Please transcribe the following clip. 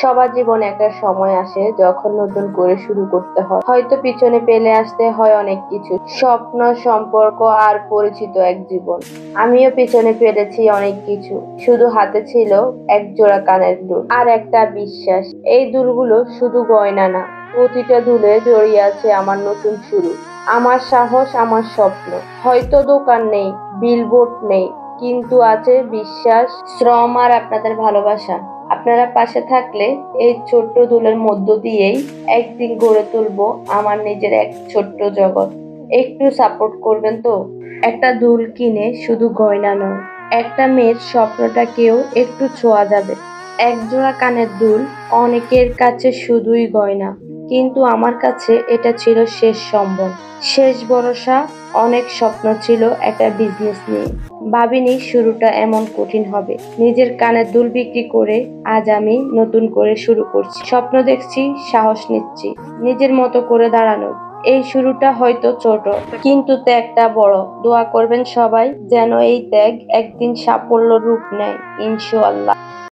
সবার জীবনে একটা সময় আসে যখন নতুন করে শুরু করতে হয়, হয়তো পিছনে ফেলে আসতে হয় অনেক কিছু, স্বপ্ন, সম্পর্ক আর পরিচিত এক জীবন। আমিও পিছনে ফেলেছি অনেক কিছু, শুধু হাতে ছিল এক জোড়া কানের দুল আর একটা বিশ্বাস। এই দুলগুলো শুধু গয়না না, প্রতিটা দুলে জড়িয়ে আছে আমার নতুন শুরু, আমার সাহস, আমার স্বপ্ন। হয়তো দোকান নেই, বিলবোর্ড নেই, কিন্তু আছে বিশ্বাস, শ্রম আর আপনাদের ভালোবাসা। আপনারা পাশে থাকলে এই ছোট্ট দুলের মধ্য দিয়েই একদিন গড়ে তুলবো আমার নিজের এক ছোট্ট জগৎ। একটু সাপোর্ট করবেন তো? একটা দুল কিনে শুধু গয়না নয়, একটা মেয়ের স্বপ্নটাকেও একটু ছোঁয়া যাবে। এক জোড়া কানের দুল অনেকের কাছে শুধুই গয়না, কিন্তু আমার কাছে এটা ছিল শেষ সম্বল, শেষ ভরসা। অনেক স্বপ্ন ছিল একটা বিজনেস নিয়ে, ভাবিনি শুরুটা এমন কঠিন হবে। নিজের কানের দুল বিক্রি করে আজ আমি নতুন করে শুরু করছি, স্বপ্ন দেখছি, সাহস নিচ্ছি নিজের মতো করে দাঁড়ানোর। এই শুরুটা হয়তো ছোট, কিন্তু ত্যাগটা বড়। দোয়া করবেন সবাই যেন এই ত্যাগ একদিন সাফল্য রূপ নেয়, ইনশাআল্লাহ।